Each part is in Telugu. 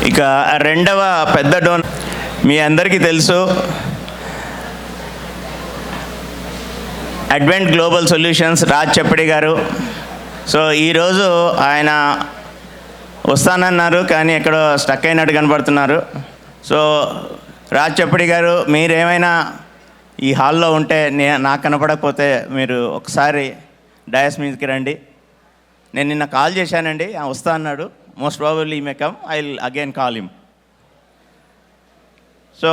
ఇక రెండవ పెద్ద డోన్ మీ అందరికీ తెలుసు, అడ్వెంట్ గ్లోబల్ సొల్యూషన్స్ రాజ్ చప్పడి గారు. సో ఈరోజు ఆయన వస్తానన్నారు కానీ ఎక్కడో స్టక్ అయినట్టు కనబడుతున్నారు. సో రాజ్ చప్పడి గారు, మీరేమైనా ఈ హాల్లో ఉంటే నాకు కనపడకపోతే మీరు ఒకసారి డయాస్ మీదకి రండి. నేను నిన్న కాల్ చేశానండి, వస్తా అన్నాడు. Most probably may come, I will again call him. So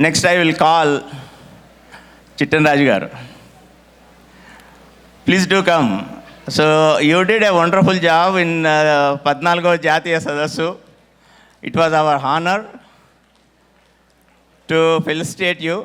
next I will call Chittan Raju గారు. Please do come. So you did a wonderful job in 14వ జాతీయ సదస్సు. It was our honour to felicitate you.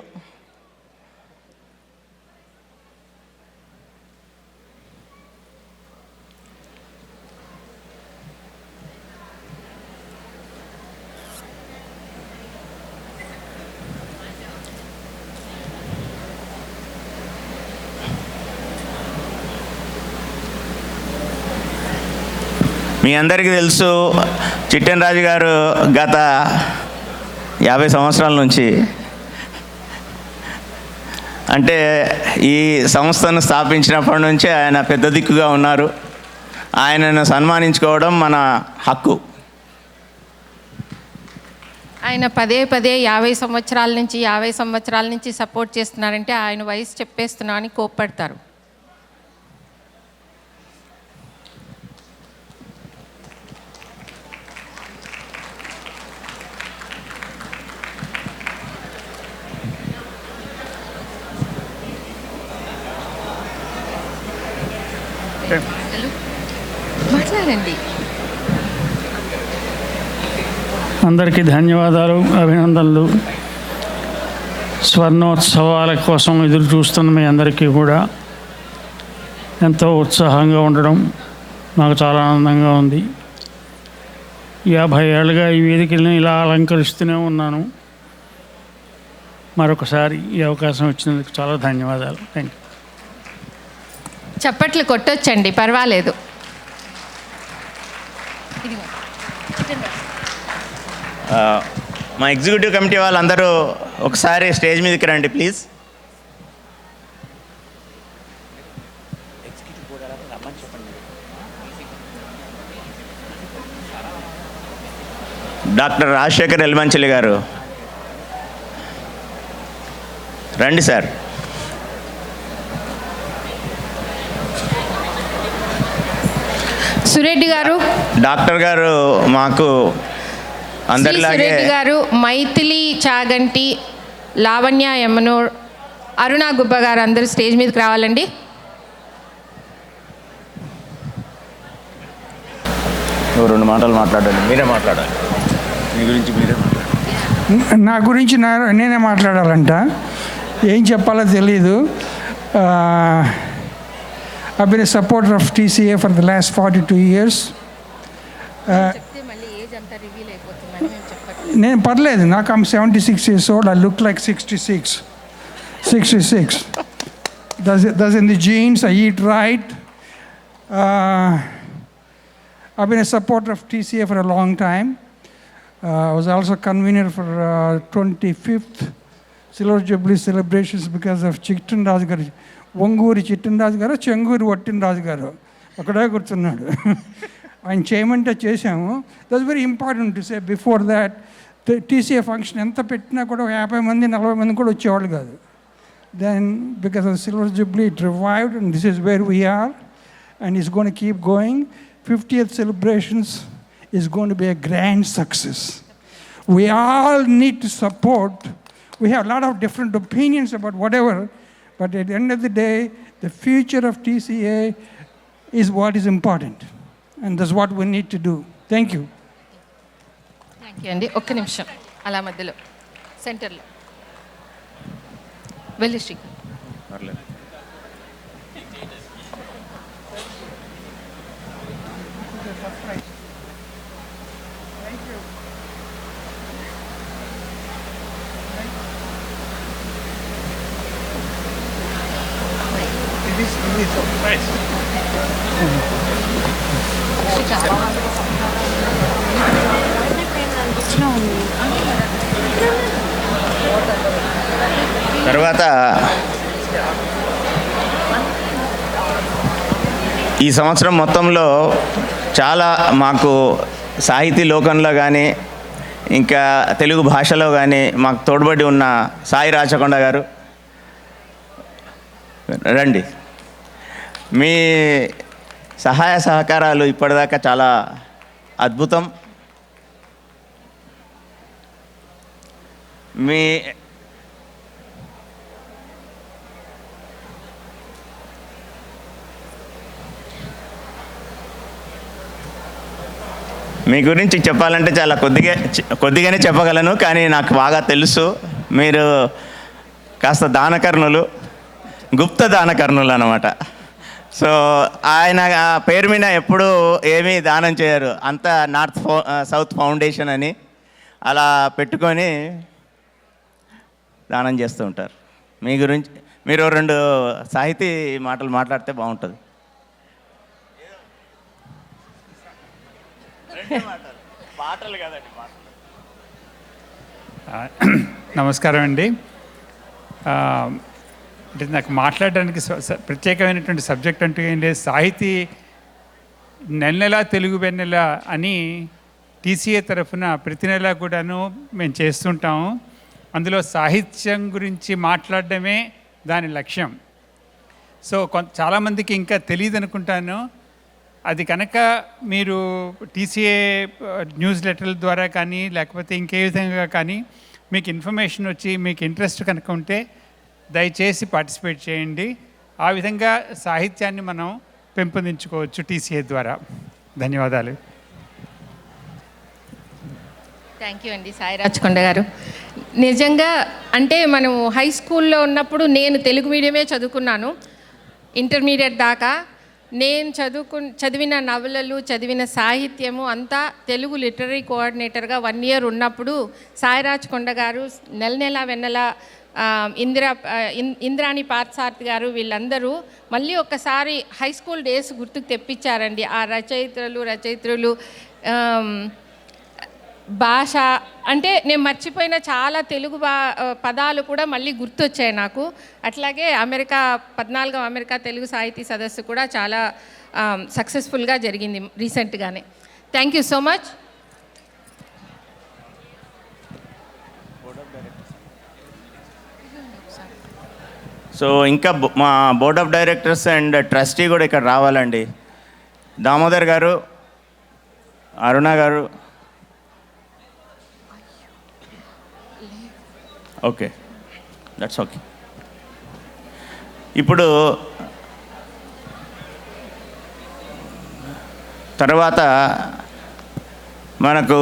మీ అందరికీ తెలుసు, చిట్టన్ రాజు గారు గత 50 సంవత్సరాల నుంచి, అంటే ఈ సంస్థను స్థాపించినప్పటి నుంచి ఆయన పెద్ద దిక్కుగా ఉన్నారు. ఆయనను సన్మానించుకోవడం మన హక్కు. ఆయన పదే 50 సంవత్సరాల నుంచి సపోర్ట్ చేస్తున్నారంటే ఆయన వయసు చెప్పేస్తున్నా అని కోప్పడతారు. మాట్లాడండి. అందరికీ ధన్యవాదాలు, అభినందనలు. స్వర్ణోత్సవాల కోసం ఎదురు చూస్తున్న మీ అందరికీ కూడా ఎంతో ఉత్సాహంగా ఉండడం నాకు చాలా ఆనందంగా ఉంది. 50 ఏళ్ళుగా ఈ వేదికలను ఇలా అలంకరిస్తూనే ఉన్నాను. మరొకసారి ఈ అవకాశం ఇచ్చినందుకు చాలా ధన్యవాదాలు. Thank you. చప్పట్లు కొట్టొచ్చండి, పర్వాలేదు. మా ఎగ్జిక్యూటివ్ కమిటీ వాళ్ళందరూ ఒకసారి స్టేజ్ మీదకి రండి ప్లీజ్. డాక్టర్ రాజశేఖర్ ఎల్మంచిలి గారు రండి సార్. సురెడ్డి గారు, డాక్టర్ గారు మాకు అందరిలాగే. సురెడ్డి గారు, మైథిలి చాగంటి, లావణ్య యమనూర్, అరుణ గుబ్బ గారు అందరూ స్టేజ్ మీదకి రావాలండి. రెండు మాటలు మాట్లాడండి. మీరే మాట్లాడాలి. మీ గురించి మీరే మాట్లాడాలి. నా గురించి నేనే మాట్లాడాలంట. ఏం చెప్పాలో తెలీదు. I've been a supporter of TCA for the last 42 years. నేను పర్లేదు, నాకు I'm 76 years old. I look like 66. That's in the genes. I eat right. I've been a supporter of TCA for a long time. I was also convener for 25th Silver Jubilee celebrations because of Chittan Raj garu. Onguri Chittan Raju గారు, చెంగూరి వట్టిన రాజు గారు అక్కడే కూర్చున్నాడు. ఆయన చేయమంటే చేసాము. That's very important to say. Before that TCA function ఎంత పెట్టినా కూడా 50 మంది 40 మంది కూడా వచ్చేవాళ్ళు కాదు. Then because of silver jubilee it revived and this is where we are and is gone to keep going. 50th celebrations is going to be a grand success. We all need to support. We have a lot of different opinions about whatever. But at the end of the day, the future of TCA is what is important. And that's what we need to do. Thank you. Thank you అండి. ఒక్క నిమిషం అలా మధ్యలో సెంటర్లో వెళ్ళి శ్రీ. It is తర్వాత ఈ సంవత్సరం మొత్తంలో చాలా మాకు సాహితీ లోకంలో కానీ ఇంకా తెలుగు భాషలో కానీ మాకు తోడ్పడి ఉన్న సాయి రాచకొండ గారు రండి. మీ సహాయ సహకారాలు ఇప్పటిదాకా చాలా అద్భుతం. మీ గురించి చెప్పాలంటే చాలా కొద్దిగానే చెప్పగలను, కానీ నాకు బాగా తెలుసు. మీరు కాస్త దానకర్ణులు, గుప్త దానకర్ణులు అన్నమాట. సో ఆయన పేరు మీద ఎప్పుడూ ఏమీ దానం చేయరు, అంతా సౌత్ ఫౌండేషన్ అని అలా పెట్టుకొని దానం చేస్తూ ఉంటారు. మీ గురించి మీరు 2 సాహితీ మాటలు మాట్లాడితే బాగుంటుంది. పాటలు కదండి. నమస్కారం అండి. అంటే నాకు మాట్లాడడానికి ప్రత్యేకమైనటువంటి సబ్జెక్ట్ అంటూ ఏం లేదు. సాహితీ నెల తెలుగు వెన్నెల అని టీసీఏ తరఫున ప్రతి నెల కూడాను మేము చేస్తుంటాము. అందులో సాహిత్యం గురించి మాట్లాడడమే దాని లక్ష్యం. సో చాలామందికి ఇంకా తెలియదు అనుకుంటాను. అది కనుక మీరు టీసీఏ న్యూస్ లెటర్ల ద్వారా కానీ లేకపోతే ఇంకే విధంగా కానీ మీకు ఇన్ఫర్మేషన్ వచ్చి మీకు ఇంట్రెస్ట్ కనుక ఉంటే దయచేసి పార్టిసిపేట్ చేయండి. ఆ విధంగా సాహిత్యాన్ని మనం పెంపొందించుకోవచ్చు టీసీఏ ద్వారా. ధన్యవాదాలు. థ్యాంక్ యూ అండి సాయి రాచకొండ గారు. నిజంగా అంటే మనం హై స్కూల్లో ఉన్నప్పుడు నేను తెలుగు మీడియమే చదువుకున్నాను, ఇంటర్మీడియట్ దాకా. నేను చదివిన నవలలు, చదివిన సాహిత్యము అంతా తెలుగు లిటరరీ కోఆర్డినేటర్గా 1 ఇయర్ ఉన్నప్పుడు సాయి రాచకొండ గారు, నెల వెన్నెల, ఇంద్రాణి పార్థసారథి గారు వీళ్ళందరూ మళ్ళీ ఒక్కసారి హై స్కూల్ డేస్ గుర్తుకు తెప్పించారండి. ఆ రచయిత్రులు భాష అంటే నేను మర్చిపోయిన చాలా తెలుగు పదాలు కూడా మళ్ళీ గుర్తొచ్చాయి నాకు. అట్లాగే 14వ అమెరికా తెలుగు సాహితీ సదస్సు కూడా చాలా సక్సెస్ఫుల్గా జరిగింది రీసెంట్గానే. Thank you so much. So ఇంకా మా board of directors and trustee కూడా ఇక్కడ రావాలండి. దామోదర్ గారు, అరుణ గారు. Okay, that's okay. ఇప్పుడు తర్వాత మనకు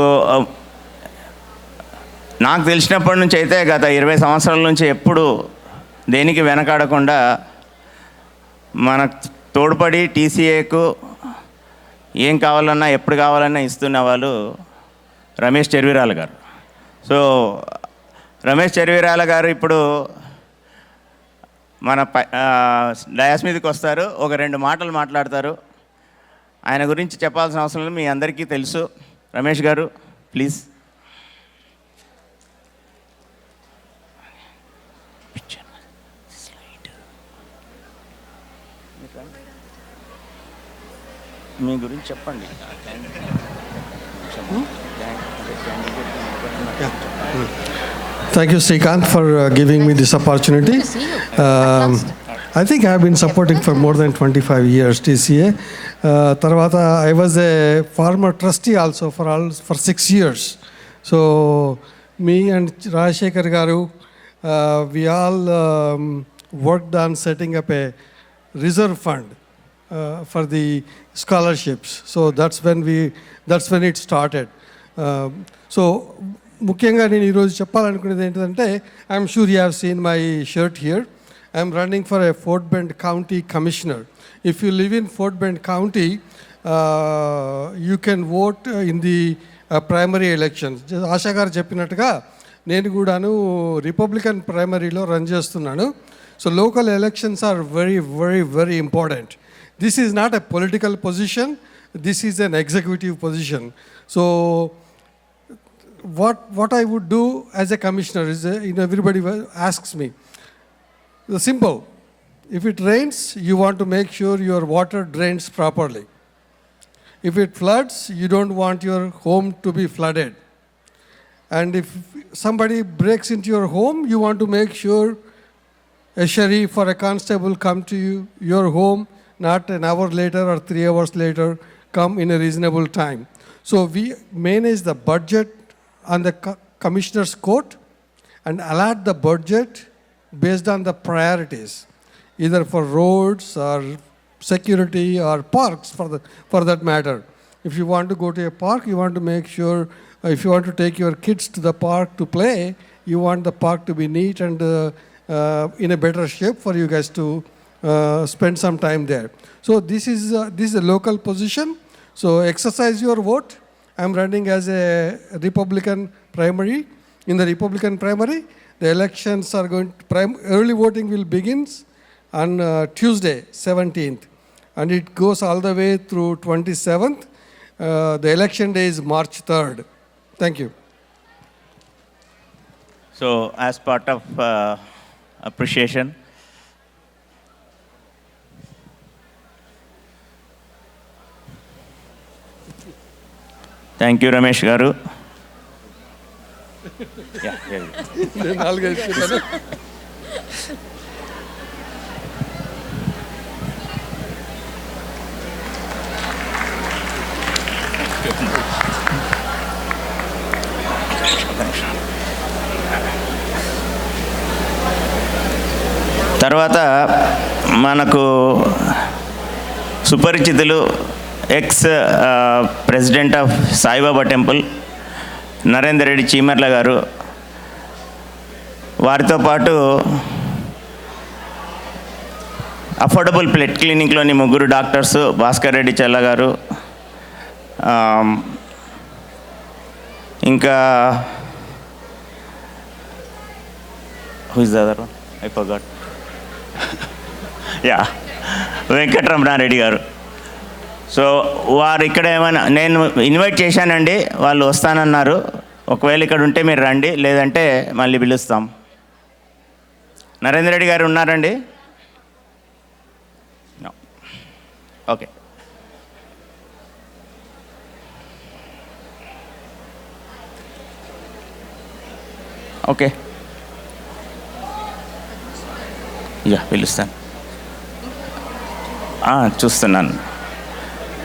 నాకు తెలిసినప్పటి నుంచి అయితే గత 20 సంవత్సరాల నుంచి ఎప్పుడు దేనికి వెనకాడకుండా మనకు తోడ్పడి టీసీఏకు ఏం కావాలన్నా ఎప్పుడు కావాలన్నా ఇస్తున్న వాళ్ళు రమేష్ చెర్విరాల గారు. సో రమేష్ చెర్విరాల గారు ఇప్పుడు మన డయాస్ మీదకి వస్తారు, ఒక 2 మాటలు మాట్లాడతారు. ఆయన గురించి చెప్పాల్సిన అవసరం లేదు, మీ అందరికీ తెలుసు. రమేష్ గారు ప్లీజ్. మీ గురించి చెప్పండి. Thank you, Srikanth, for giving me this opportunity. I think I have been supporting for more than 25 years TCA. Tarvata, I was a former trustee also for 6 years. So me and Rajshekhar Garu, we all worked on setting up a reserve fund for the scholarships. So that's when it started. So ముఖ్యంగా నేను ఈరోజు చెప్పాలనుకునేది ఏంటంటే, I'm sure you have seen my shirt here. I'm running for a fort bend county commissioner. If you live in fort bend county, you can vote in the primary elections. ASHA గారు చెప్పినట్టుగా నేను కూడాను రిపబ్లికన్ ప్రైమరీలో రన్ చేస్తున్నాను. So local elections are very, very, very important. This is not a political position. This is an executive position. So what I would do as a commissioner is, everybody asks me, it's simple. If it rains, you want to make sure your water drains properly. If it floods, you don't want your home to be flooded. And if somebody breaks into your home, you want to make sure a sheriff or a constable come to your home, not an hour later or 3 hours later, come in a reasonable time. So we manage the budget on the commissioner's court and allot the budget based on the priorities, either for roads or security or parks for that matter. If you want to go to a park, you want to make sure, if you want to take your kids to the park to play, you want the park to be neat and in a better shape for you guys to spend some time there. So this is a local position. So exercise your vote. I'm running as a Republican primary. In the Republican primary, the elections are early voting will begin on Tuesday, 17th. And it goes all the way through 27th. The election day is March 3rd. Thank you. So as part of appreciation, thank you Ramesh గారు. తర్వాత మనకు సుపరిచితులు ex president of Saibaba temple Narender Reddy Cheemarla గారు, వారితో పాటు అఫోర్డబుల్ బ్లడ్ క్లినిక్లోని ముగ్గురు డాక్టర్స్, భాస్కర్ రెడ్డి చెల్ల గారు, ఇంకా who is the other one? I forgot. Yeah, Venkataramana Reddy గారు. సో వారు ఇక్కడ ఏమైనా, నేను ఇన్వైట్ చేశానండి, వాళ్ళు వస్తానన్నారు. ఒకవేళ ఇక్కడ ఉంటే మీరు రండి, లేదంటే మళ్ళీ పిలుస్తాం. నరేందర్ రెడ్డి గారు ఉన్నారండి? ఓకే. ఓకే, యా పిలుస్తాను. చూస్తున్నాను.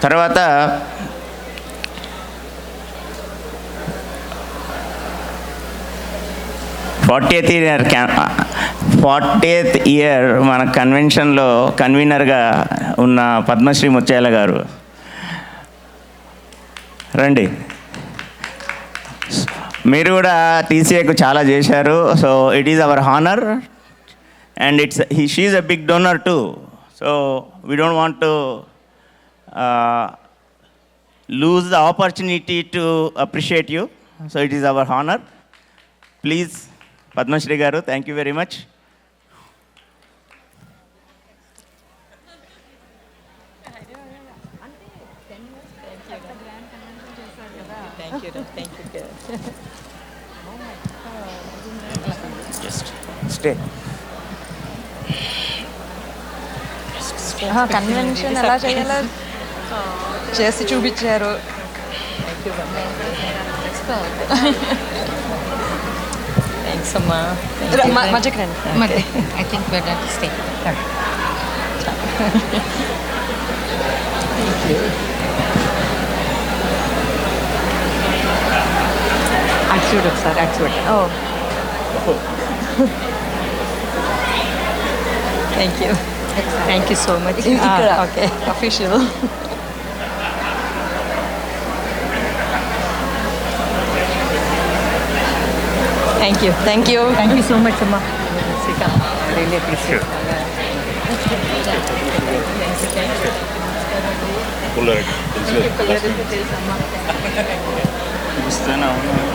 తర్వాత 40th ఇయర్ మన కన్వెన్షన్లో కన్వీనర్గా ఉన్న పద్మశ్రీ ముత్యాల గారు రండి. మీరు కూడా టీసీఏకు చాలా చేశారు. So it is our honour and she is a big donor too. So we don't want to lose the opportunity to appreciate you. So it is our honor. Please, Padma Shri Garu, thank you very much. Thank you. Just stay. Convention ఎలా చేయాలో చేసి చూపించారు. థ్యాంక్స్ అమ్మా. మధ్యకి రండి. I think better stay. అటు చూడు ఒకసారి, అటు చూడు. Thank you so much. Okay, official. Thank you so much, Amma. Really appreciate it.